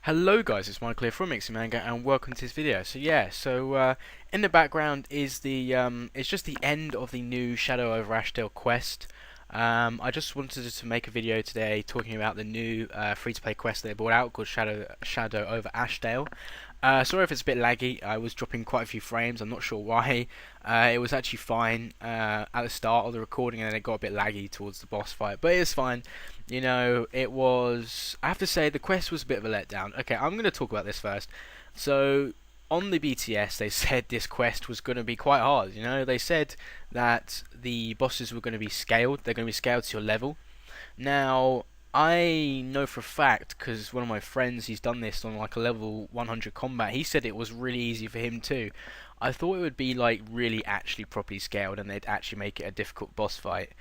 Hello guys, it's Michael here from Mixing Manga and welcome to this video. In the background is it's just the end of the new Shadow over Ashdale quest. I just wanted to make a video today talking about the new free-to-play quest that they brought out called Shadow over Ashdale. Sorry if it's a bit laggy. I was dropping quite a few frames. I'm not sure why. It was actually fine at the start of the recording, and then it got a bit laggy towards the boss fight. But it's fine. You know, it was. I have to say the quest was a bit of a letdown. Okay, I'm going to talk about this first. So on the BTS, they said this quest was going to be quite hard. You know, they said that the bosses were going to be scaled. They're going to be scaled to your level. Now, I know for a fact, because one of my friends, he's done this on like a level 100 combat, he said it was really easy for him too. I thought it would be like really actually properly scaled and they'd actually make it a difficult boss fight.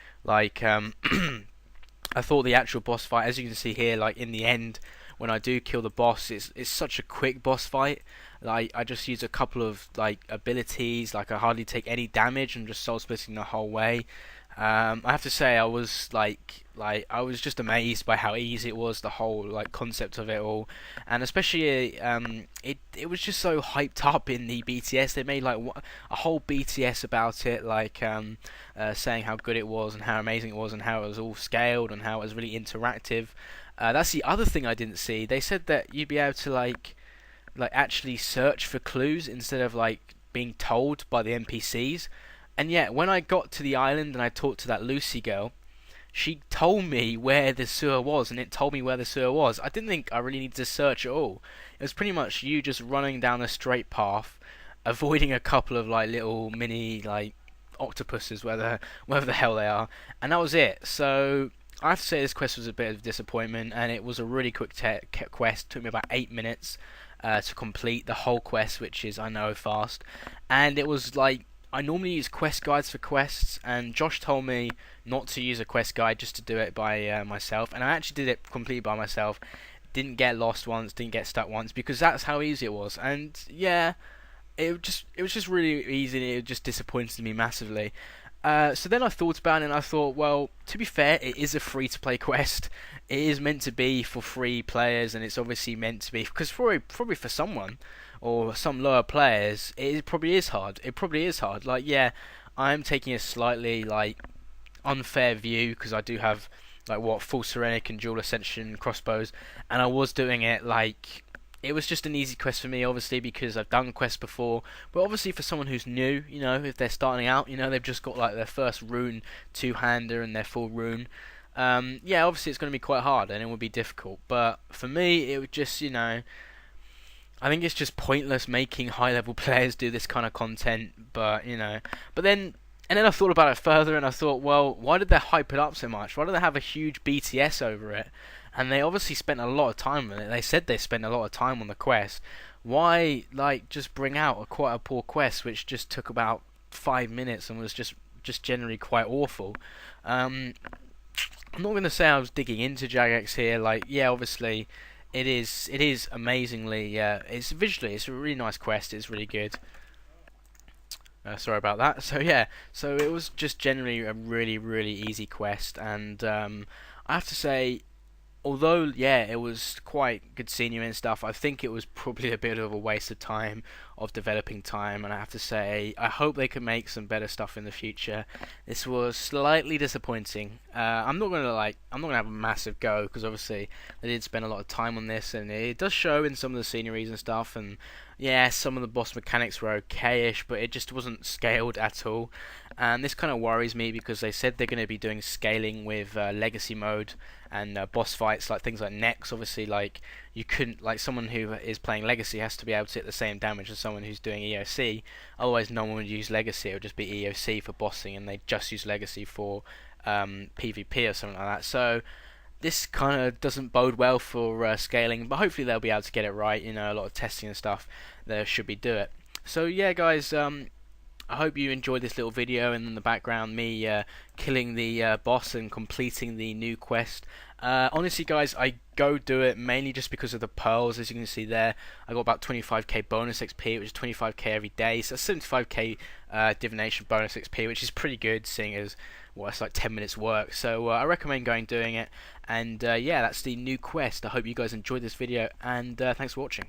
I thought the actual boss fight, as you can see here, like in the end, when I do kill the boss, it's such a quick boss fight. Like I just use a couple of like abilities, like I hardly take any damage and just soul splitting the whole way. I have to say I was like I was just amazed by how easy it was, the whole like concept of it all, and especially it was just so hyped up in the BTS. They made like a whole BTS about it, saying how good it was and how amazing it was and how it was all scaled and how it was really interactive. That's the other thing I didn't see. They said that you'd be able to like actually search for clues instead of like being told by the NPCs. And yet, when I got to the island and I talked to that Lucy girl, she told me where the sewer was, and it told me where the sewer was. I didn't think I really needed to search at all. It was pretty much you just running down a straight path, avoiding a couple of like little mini like octopuses, wherever the hell they are, and that was it. So I have to say this quest was a bit of a disappointment, and it was a really quick quest. It took me about 8 minutes to complete the whole quest, which is I know fast, and it was like I normally use quest guides for quests, and Josh told me not to use a quest guide, just to do it by myself, and I actually did it completely by myself. Didn't get lost once, didn't get stuck once, because that's how easy it was. And yeah, it was just really easy, and it just disappointed me massively. So then I thought about it, and I thought, well, to be fair, it is a free-to-play quest. It is meant to be for free players, and it's obviously meant to be because probably for someone or some lower players, it probably is hard. It probably is hard. Like, yeah, I'm taking a slightly like unfair view because I do have like what full Serenic and dual ascension crossbows, and I was doing it like it was just an easy quest for me, obviously, because I've done quests before. But obviously, for someone who's new, you know, if they're starting out, you know, they've just got like their first rune two-hander and their full rune. Yeah, obviously it's going to be quite hard and it would be difficult. But for me, it would just, you know, I think it's just pointless making high-level players do this kind of content. But you know, and then I thought about it further, and I thought, well, why did they hype it up so much? Why did they have a huge BTS over it? And they obviously spent a lot of time on it. They said they spent a lot of time on the quest. Why, like, just bring out quite a poor quest, which just took about 5 minutes and was just generally quite awful? I'm not going to say I was digging into Jagex here. Like, yeah, obviously, it is amazingly. It's visually, it's a really nice quest. It's really good. Sorry about that. So yeah, so it was just generally a really easy quest, and I have to say, although yeah, it was quite good scenery and stuff, I think it was probably a bit of a waste of time, of developing time, and I have to say, I hope they can make some better stuff in the future. This was slightly disappointing. I'm not gonna have a massive go because obviously they did spend a lot of time on this, and it does show in some of the sceneries and stuff, and yeah, some of the boss mechanics were okay-ish, but it just wasn't scaled at all. And this kind of worries me because they said they're going to be doing scaling with legacy mode and boss fights, like things like Nex. Obviously, like you couldn't, like someone who is playing legacy has to be able to hit the same damage as someone who's doing EOC. Otherwise, no one would use legacy. It would just be EOC for bossing, and they just use legacy for PvP or something like that. So this kind of doesn't bode well for scaling, but hopefully they'll be able to get it right. You know, a lot of testing and stuff, they should be do it. So yeah, guys, I hope you enjoyed this little video, and in the background me killing the boss and completing the new quest. Honestly guys, I go do it mainly just because of the pearls. As you can see there, I got about 25k bonus XP, which is 25k every day, so 75k divination bonus XP, which is pretty good seeing as, well, it's like 10 minutes work. So I recommend going doing it, and yeah, that's the new quest. I hope you guys enjoyed this video, and thanks for watching.